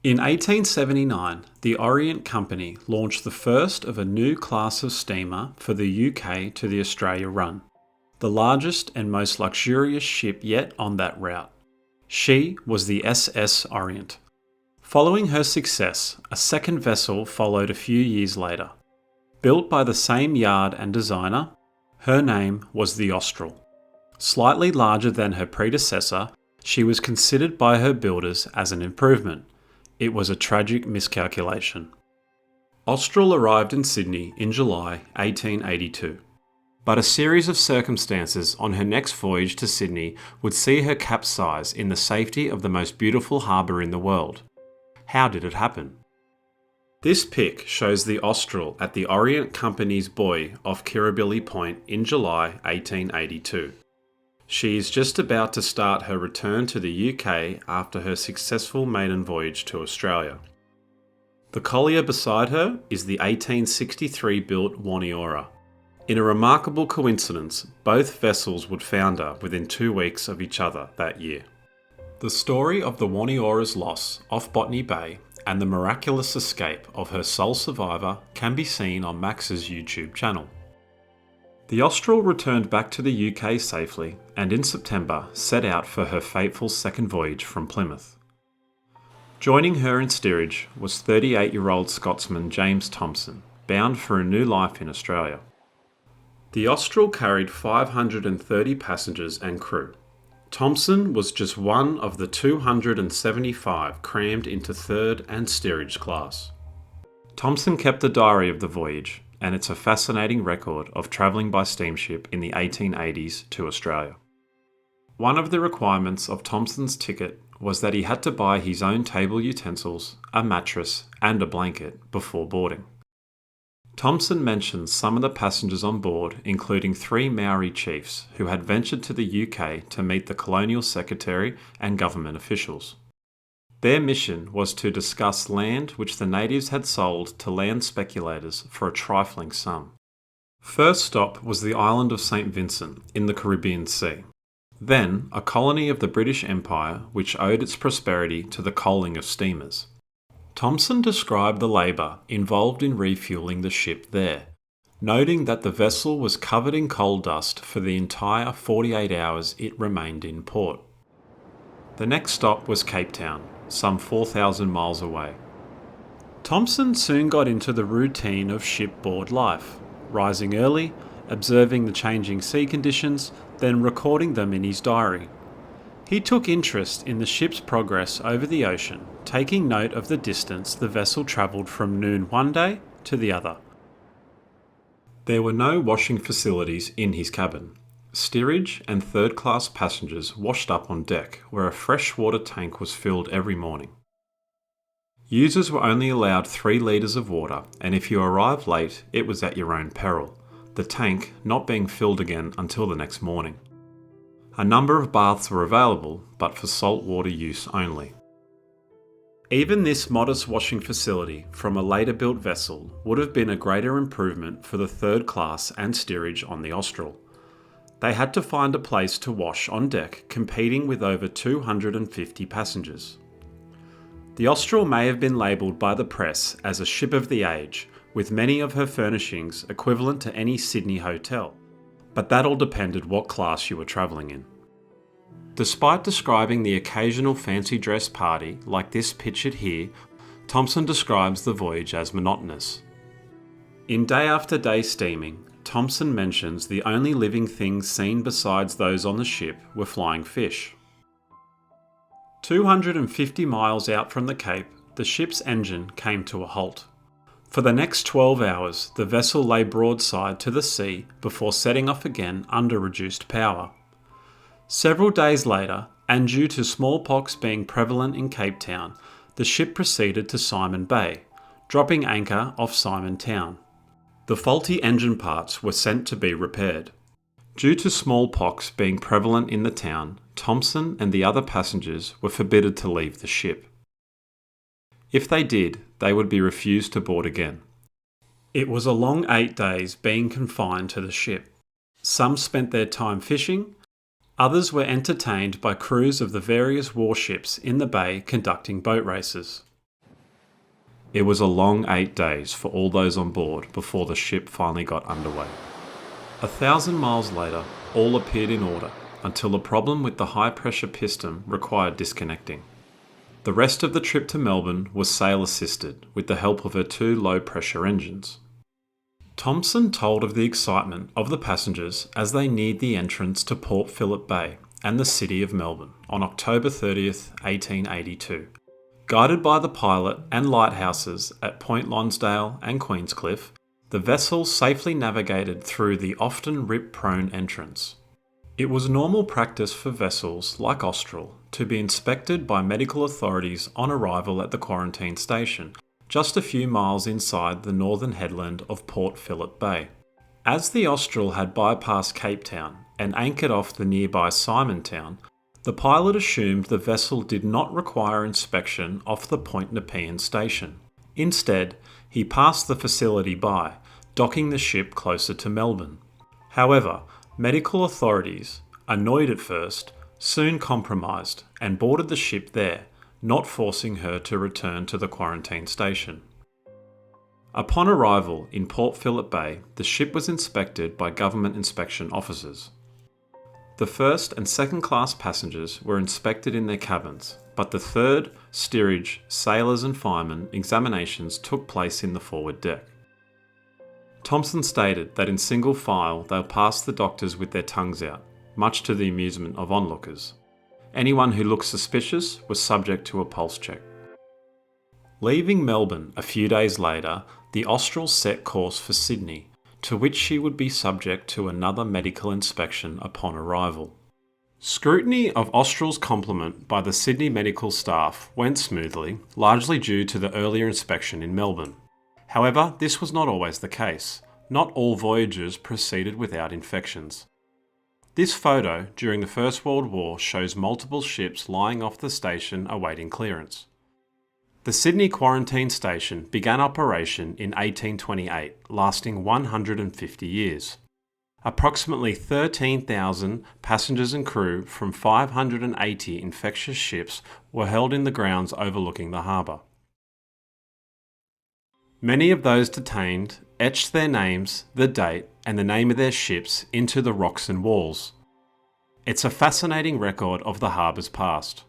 In 1879, the Orient Company launched the first of a new class of steamer for the UK to the Australia run, the largest and most luxurious ship yet on that route. She was the SS Orient. Following her success, a second vessel followed a few years later. Built by the same yard and designer, her name was the Austral. Slightly larger than her predecessor, she was considered by her builders as an improvement. It was a tragic miscalculation. Austral arrived in Sydney in July 1882. But a series of circumstances on her next voyage to Sydney would see her capsize in the safety of the most beautiful harbour in the world. How did it happen? This pic shows the Austral at the Orient Company's buoy off Kirribilli Point in July 1882. She is just about to start her return to the UK after her successful maiden voyage to Australia. The collier beside her is the 1863 built Waniora. In a remarkable coincidence, both vessels would founder within 2 weeks of each other that year. The story of the Waniora's loss off Botany Bay and the miraculous escape of her sole survivor can be seen on Max's YouTube channel. The Austral returned back to the UK safely and in September set out for her fateful second voyage from Plymouth. Joining her in steerage was 38-year-old Scotsman James Thomson, bound for a new life in Australia. The Austral carried 530 passengers and crew. Thomson was just one of the 275 crammed into third and steerage class. Thomson kept a diary of the voyage, and it's a fascinating record of travelling by steamship in the 1880s to Australia. One of the requirements of Thomson's ticket was that he had to buy his own table utensils, a mattress, and a blanket before boarding. Thomson mentions some of the passengers on board, including 3 Maori chiefs who had ventured to the UK to meet the colonial secretary and government officials. Their mission was to discuss land which the natives had sold to land speculators for a trifling sum. First stop was the island of St. Vincent in the Caribbean Sea. Then, a colony of the British Empire which owed its prosperity to the coaling of steamers. Thomson described the labour involved in refuelling the ship there, noting that the vessel was covered in coal dust for the entire 48 hours it remained in port. The next stop was Cape Town, some 4,000 miles away. Thomson soon got into the routine of shipboard life, rising early, observing the changing sea conditions, then recording them in his diary. He took interest in the ship's progress over the ocean, taking note of the distance the vessel travelled from noon one day to the other. There were no washing facilities in his cabin. Steerage and third-class passengers washed up on deck, where a freshwater tank was filled every morning. Users were only allowed 3 litres of water, and if you arrived late, it was at your own peril, the tank not being filled again until the next morning. A number of baths were available, but for saltwater use only. Even this modest washing facility from a later built vessel would have been a greater improvement for the third class and steerage on the Austral. They had to find a place to wash on deck, competing with over 250 passengers. The Austral may have been labelled by the press as a ship of the age, with many of her furnishings equivalent to any Sydney hotel, but that all depended what class you were travelling in. Despite describing the occasional fancy dress party like this pictured here, Thomson describes the voyage as monotonous. In day after day steaming, Thomson mentions the only living things seen besides those on the ship were flying fish. 250 miles out from the Cape, the ship's engine came to a halt. For the next 12 hours, the vessel lay broadside to the sea before setting off again under reduced power. Several days later, and due to smallpox being prevalent in Cape Town, the ship proceeded to Simon Bay, dropping anchor off Simon Town. The faulty engine parts were sent to be repaired. Due to smallpox being prevalent in the town, Thomson and the other passengers were forbidden to leave the ship. If they did, they would be refused to board again. It was a long 8 days being confined to the ship. Some spent their time fishing, others were entertained by crews of the various warships in the bay conducting boat races. It was a long 8 days for all those on board before the ship finally got underway. 1,000 miles later, all appeared in order until a problem with the high-pressure piston required disconnecting. The rest of the trip to Melbourne was sail-assisted with the help of her 2 low-pressure engines. Thomson told of the excitement of the passengers as they neared the entrance to Port Phillip Bay and the city of Melbourne on October 30th, 1882. Guided by the pilot and lighthouses at Point Lonsdale and Queenscliff, the vessel safely navigated through the often rip-prone entrance. It was normal practice for vessels like Austral to be inspected by medical authorities on arrival at the quarantine station, just a few miles inside the northern headland of Port Phillip Bay. As the Austral had bypassed Cape Town and anchored off the nearby Simontown, the pilot assumed the vessel did not require inspection off the Point Nepean station. Instead, he passed the facility by, docking the ship closer to Melbourne. However, medical authorities, annoyed at first, soon compromised and boarded the ship there, not forcing her to return to the quarantine station. Upon arrival in Port Phillip Bay, the ship was inspected by government inspection officers. The first and second class passengers were inspected in their cabins, but the third, steerage, sailors and firemen examinations took place in the forward deck. Thomson stated that in single file they'll pass the doctors with their tongues out, much to the amusement of onlookers. Anyone who looked suspicious was subject to a pulse check. Leaving Melbourne a few days later, the Austral set course for Sydney, to which she would be subject to another medical inspection upon arrival. Scrutiny of Austral's complement by the Sydney medical staff went smoothly, largely due to the earlier inspection in Melbourne. However, this was not always the case. Not all voyages proceeded without infections. This photo during the First World War shows multiple ships lying off the station awaiting clearance. The Sydney Quarantine Station began operation in 1828, lasting 150 years. Approximately 13,000 passengers and crew from 580 infectious ships were held in the grounds overlooking the harbour. Many of those detained etched their names, the date, and the name of their ships into the rocks and walls. It's a fascinating record of the harbour's past.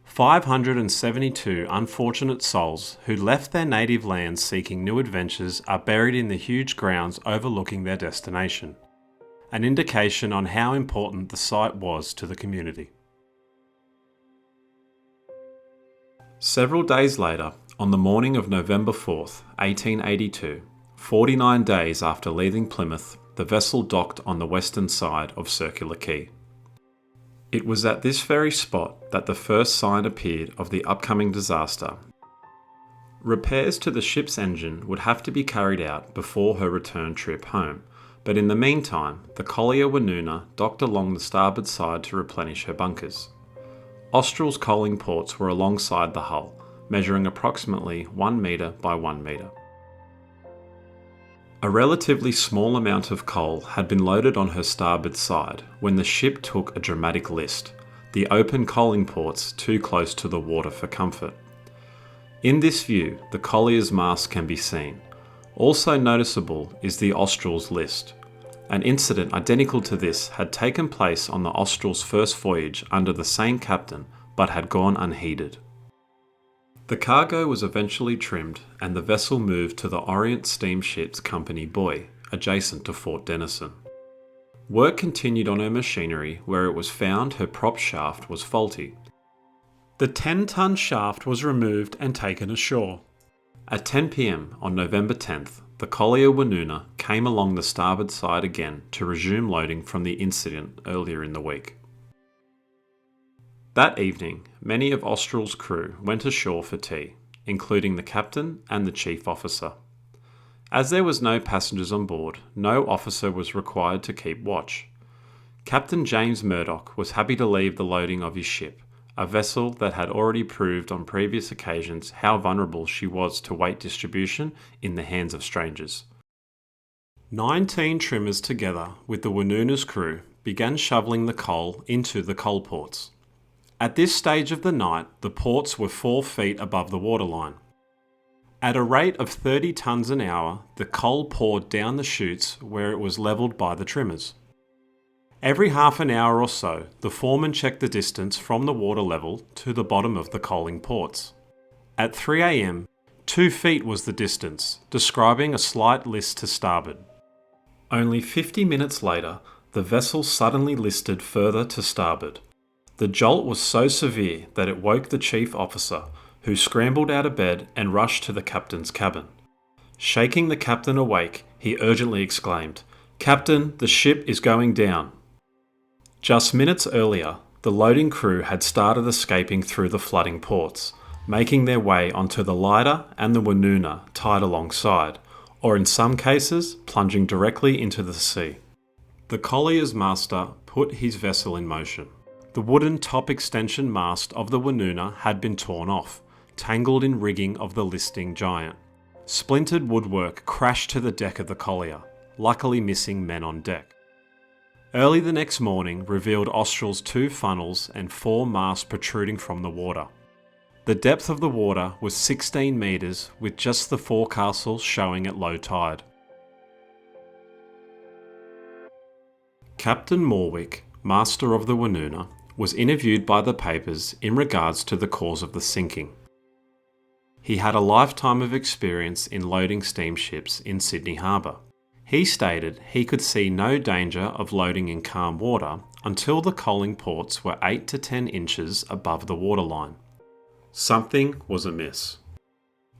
572 unfortunate souls who left their native lands seeking new adventures are buried in the huge grounds overlooking their destination, an indication on how important the site was to the community. Several days later, on the morning of November 4th, 1882, 49 days after leaving Plymouth, the vessel docked on the western side of Circular Quay. It was at this very spot that the first sign appeared of the upcoming disaster. Repairs to the ship's engine would have to be carried out before her return trip home, but in the meantime, the collier Woonona docked along the starboard side to replenish her bunkers. Austral's coaling ports were alongside the hull, measuring approximately 1 metre by 1 metre. A relatively small amount of coal had been loaded on her starboard side when the ship took a dramatic list, the open coaling ports too close to the water for comfort. In this view, the collier's mast can be seen. Also noticeable is the Austral's list. An incident identical to this had taken place on the Austral's first voyage under the same captain, but had gone unheeded. The cargo was eventually trimmed and the vessel moved to the Orient Steamships Company buoy, adjacent to Fort Denison. Work continued on her machinery where it was found her prop shaft was faulty. The 10-ton shaft was removed and taken ashore. At 10 p.m. on November 10th, the collier Woonona came along the starboard side again to resume loading from the incident earlier in the week. That evening, many of Austral's crew went ashore for tea, including the captain and the chief officer. As there was no passengers on board, no officer was required to keep watch. Captain James Murdoch was happy to leave the loading of his ship, a vessel that had already proved on previous occasions how vulnerable she was to weight distribution in the hands of strangers. 19 trimmers together with the Woonona's crew began shoveling the coal into the coal ports. At this stage of the night, the ports were 4 feet above the waterline. At a rate of 30 tonnes an hour, the coal poured down the chutes where it was levelled by the trimmers. Every half an hour or so, the foreman checked the distance from the water level to the bottom of the coaling ports. At 3 a.m, 2 feet was the distance, describing a slight list to starboard. Only 50 minutes later, the vessel suddenly listed further to starboard. The jolt was so severe that it woke the chief officer, who scrambled out of bed and rushed to the captain's cabin. Shaking the captain awake, he urgently exclaimed, "Captain, the ship is going down." Just minutes earlier, the loading crew had started escaping through the flooding ports, making their way onto the lighter and the Woonona tied alongside, or in some cases, plunging directly into the sea. The collier's master put his vessel in motion. The wooden top extension mast of the Woonona had been torn off, tangled in rigging of the listing giant. Splintered woodwork crashed to the deck of the collier, luckily missing men on deck. Early the next morning revealed Austral's 2 funnels and 4 masts protruding from the water. The depth of the water was 16 metres, with just the forecastle showing at low tide. Captain Morwick, master of the Woonona, was interviewed by the papers in regards to the cause of the sinking. He had a lifetime of experience in loading steamships in Sydney Harbour. He stated he could see no danger of loading in calm water until the coaling ports were 8 to 10 inches above the waterline. Something was amiss.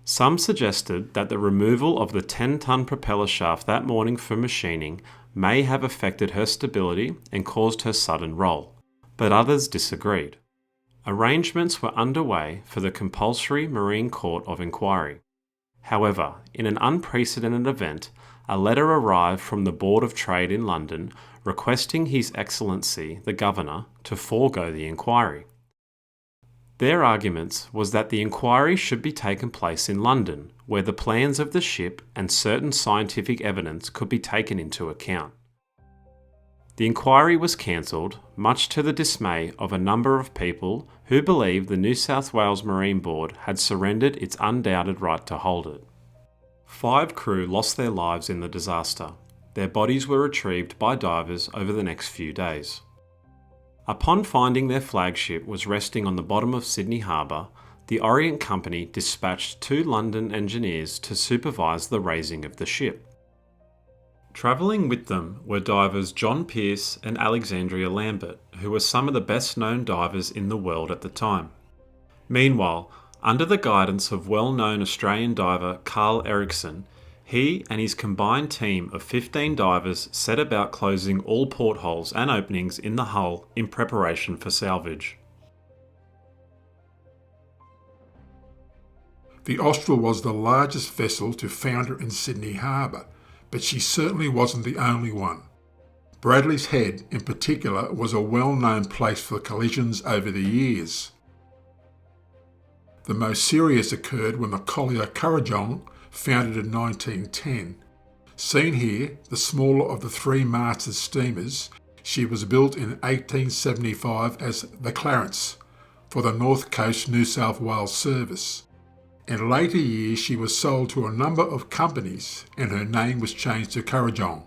Some suggested that the removal of the 10-ton propeller shaft that morning for machining may have affected her stability and caused her sudden roll, but others disagreed. Arrangements were underway for the compulsory Marine Court of Inquiry. However, in an unprecedented event, a letter arrived from the Board of Trade in London requesting His Excellency the Governor to forego the inquiry. Their argument was that the inquiry should be taken place in London, where the plans of the ship and certain scientific evidence could be taken into account. The inquiry was cancelled, much to the dismay of a number of people who believed the New South Wales Marine Board had surrendered its undoubted right to hold it. 5 crew lost their lives in the disaster. Their bodies were retrieved by divers over the next few days. Upon finding their flagship was resting on the bottom of Sydney Harbour, the Orient Company dispatched 2 London engineers to supervise the raising of the ship. Travelling with them were divers John Pearce and Alexandria Lambert, who were some of the best known divers in the world at the time. Meanwhile, under the guidance of well-known Australian diver Carl Eriksson, he and his combined team of 15 divers set about closing all portholes and openings in the hull in preparation for salvage. The Austral was the largest vessel to founder in Sydney Harbour, but she certainly wasn't the only one. Bradley's Head, in particular, was a well-known place for collisions over the years. The most serious occurred when the collier Currajong, founded in 1910. Seen here, the smaller of the 3-masted steamers, she was built in 1875 as the Clarence for the North Coast New South Wales service. In later years she was sold to a number of companies and her name was changed to Currajong.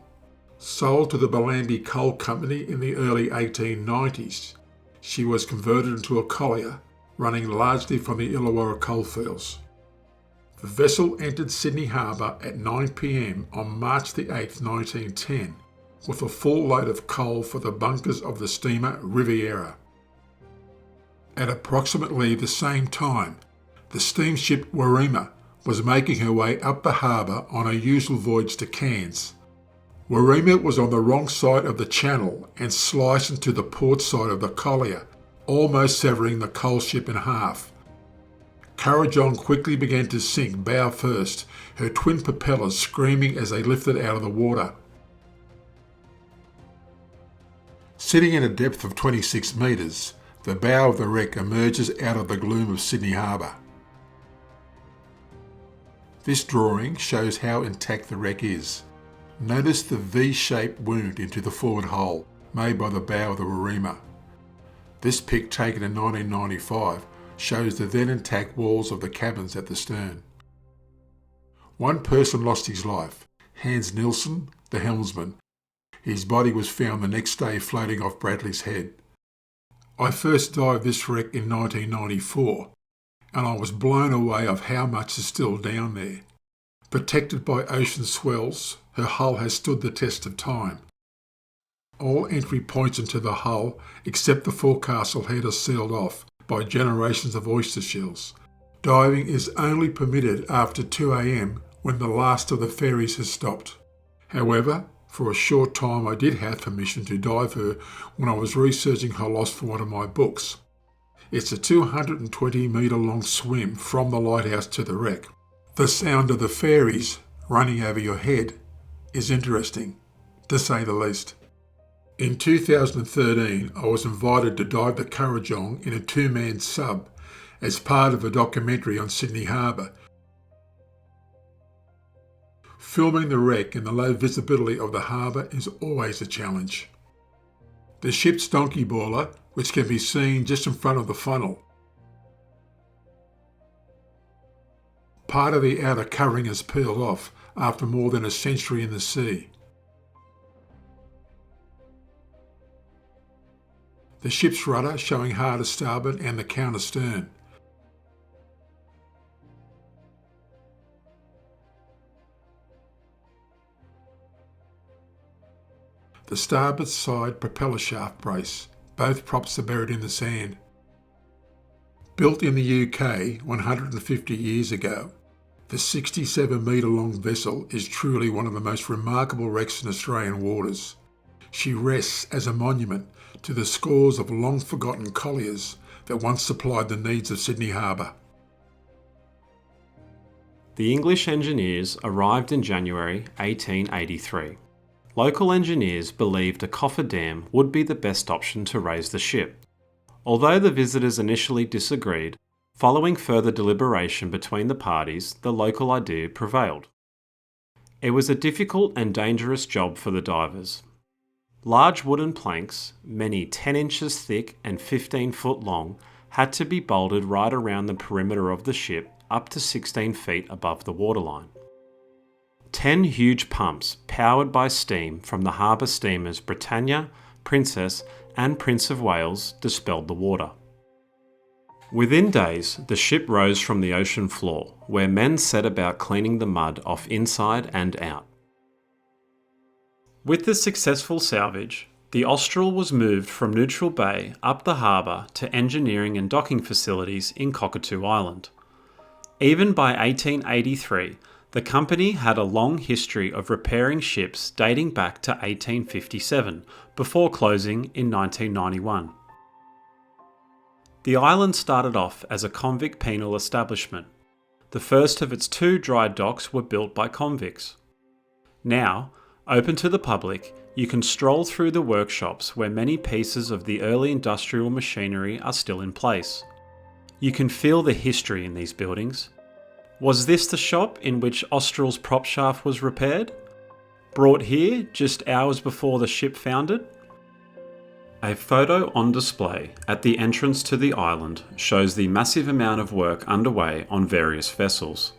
Sold to the Bellambi Coal Company in the early 1890s, she was converted into a collier, running largely from the Illawarra coalfields. The vessel entered Sydney Harbour at 9 p.m. on March the 8th, 1910, with a full load of coal for the bunkers of the steamer Riviera. At approximately the same time, the steamship Warima was making her way up the harbour on a usual voyage to Cairns. Warima was on the wrong side of the channel and sliced into the port side of the collier, almost severing the coal ship in half. Currajong quickly began to sink bow first, her twin propellers screaming as they lifted out of the water. Sitting at a depth of 26 metres, the bow of the wreck emerges out of the gloom of Sydney Harbour. This drawing shows how intact the wreck is. Notice the V-shaped wound into the forward hull made by the bow of the Warima. This pic, taken in 1995, shows the then intact walls of the cabins at the stern. One person lost his life, Hans Nielsen, the helmsman. His body was found the next day floating off Bradley's Head. I first dived this wreck in 1994, and I was blown away of how much is still down there. Protected by ocean swells, her hull has stood the test of time. All entry points into the hull, except the forecastle head, are sealed off by generations of oyster shells. Diving is only permitted after 2 a.m. when the last of the ferries has stopped. However, for a short time I did have permission to dive her when I was researching her loss for one of my books. It's a 220 metre long swim from the lighthouse to the wreck. The sound of the ferries running over your head is interesting, to say the least. In 2013, I was invited to dive the Currajong in a two-man sub as part of a documentary on Sydney Harbour. Filming the wreck in the low visibility of the harbour is always a challenge. The ship's donkey boiler, which can be seen just in front of the funnel. Part of the outer covering is peeled off after more than a century in the sea. The ship's rudder showing hard to starboard and the counter stern. The starboard side propeller shaft brace, both props are buried in the sand. Built in the UK 150 years ago, the 67 metre long vessel is truly one of the most remarkable wrecks in Australian waters. She rests as a monument to the scores of long-forgotten colliers that once supplied the needs of Sydney Harbour. The English engineers arrived in January 1883. Local engineers believed a cofferdam would be the best option to raise the ship. Although the visitors initially disagreed, following further deliberation between the parties, the local idea prevailed. It was a difficult and dangerous job for the divers. Large wooden planks, many 10 inches thick and 15 foot long, had to be bolted right around the perimeter of the ship up to 16 feet above the waterline. 10 huge pumps, powered by steam from the harbour steamers Britannia, Princess and Prince of Wales, dispelled the water. Within days, the ship rose from the ocean floor, where men set about cleaning the mud off inside and out. With the successful salvage, the Austral was moved from Neutral Bay up the harbour to engineering and docking facilities in Cockatoo Island. Even by 1883, the company had a long history of repairing ships dating back to 1857, before closing in 1991. The island started off as a convict penal establishment. The first of its 2 dry docks were built by convicts. Now, open to the public, you can stroll through the workshops where many pieces of the early industrial machinery are still in place. You can feel the history in these buildings. Was this the shop in which Austral's prop shaft was repaired? Brought here just hours before the ship foundered? A photo on display at the entrance to the island shows the massive amount of work underway on various vessels.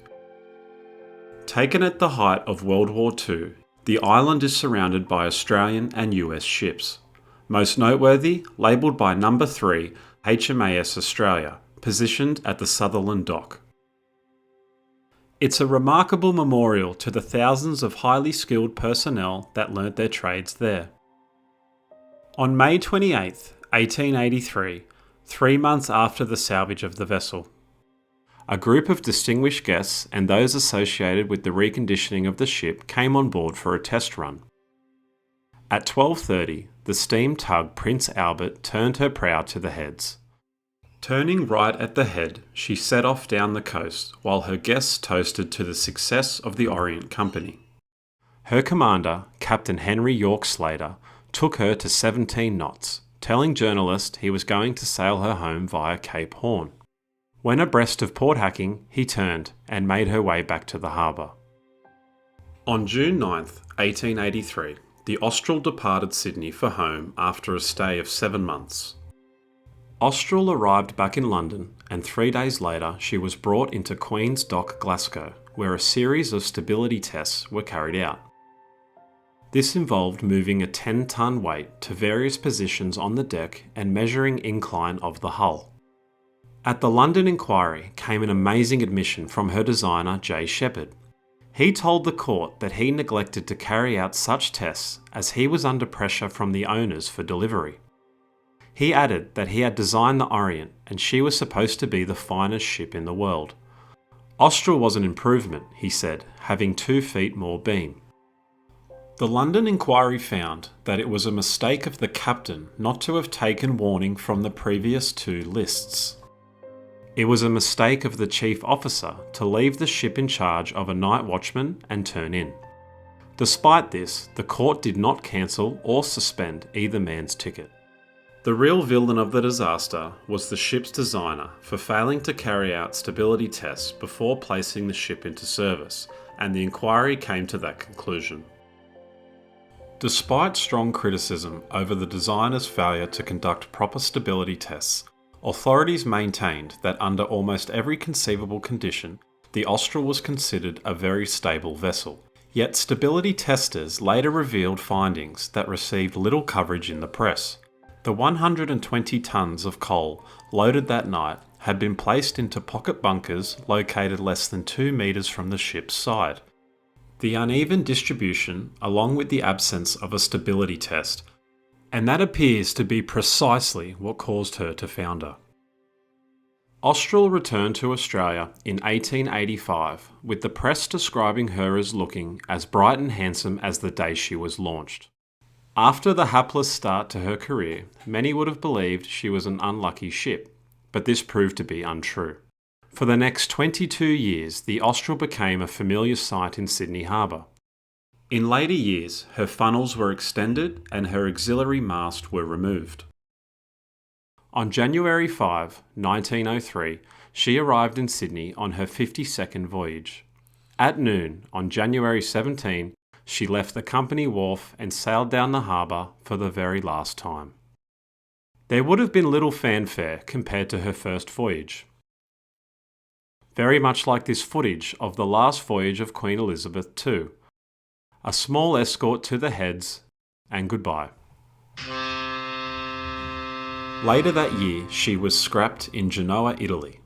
Taken at the height of World War II, the island is surrounded by Australian and US ships. Most noteworthy, labelled by number 3 HMAS Australia, positioned at the Sutherland Dock. It's a remarkable memorial to the thousands of highly skilled personnel that learnt their trades there. On May 28, 1883, 3 months after the salvage of the vessel, a group of distinguished guests and those associated with the reconditioning of the ship came on board for a test run. At 12:30, the steam tug Prince Albert turned her prow to the heads. Turning right at the head, she set off down the coast while her guests toasted to the success of the Orient Company. Her commander, Captain Henry York Slater, took her to 17 knots, telling journalists he was going to sail her home via Cape Horn. When abreast of Port Hacking, he turned and made her way back to the harbour. On June 9, 1883, the Austral departed Sydney for home after a stay of 7 months. Austral arrived back in London, and 3 days later she was brought into Queen's Dock, Glasgow, where a series of stability tests were carried out. This involved moving a 10-ton weight to various positions on the deck and measuring incline of the hull. At the London inquiry came an amazing admission from her designer J. Shepherd. He told the court that he neglected to carry out such tests as he was under pressure from the owners for delivery. He added that he had designed the Orient and she was supposed to be the finest ship in the world. Austral was an improvement, he said, having 2 feet more beam. The London inquiry found that it was a mistake of the captain not to have taken warning from the previous 2 lists. It was a mistake of the chief officer to leave the ship in charge of a night watchman and turn in. Despite this, the court did not cancel or suspend either man's ticket. The real villain of the disaster was the ship's designer for failing to carry out stability tests before placing the ship into service, and the inquiry came to that conclusion. Despite strong criticism over the designer's failure to conduct proper stability tests, authorities maintained that under almost every conceivable condition, the Austral was considered a very stable vessel. Yet stability testers later revealed findings that received little coverage in the press. The 120 tons of coal loaded that night had been placed into pocket bunkers located less than 2 metres from the ship's side. The uneven distribution, along with the absence of a stability test, and that appears to be precisely what caused her to founder. Austral returned to Australia in 1885, with the press describing her as looking as bright and handsome as the day she was launched. After the hapless start to her career, many would have believed she was an unlucky ship, but this proved to be untrue. For the next 22 years, the Austral became a familiar sight in Sydney Harbour. In later years, her funnels were extended and her auxiliary mast were removed. On January 5, 1903, she arrived in Sydney on her 52nd voyage. At noon, on January 17, she left the company wharf and sailed down the harbour for the very last time. There would have been little fanfare compared to her first voyage. Very much like this footage of the last voyage of Queen Elizabeth II. A small escort to the Heads, and goodbye. Later that year, she was scrapped in Genoa, Italy.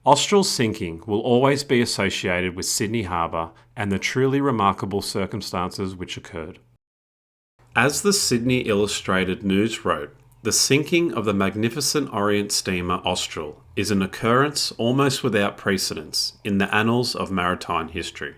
Austral's sinking will always be associated with Sydney Harbour and the truly remarkable circumstances which occurred. As the Sydney Illustrated News wrote, the sinking of the magnificent Orient steamer Austral is an occurrence almost without precedence in the annals of maritime history.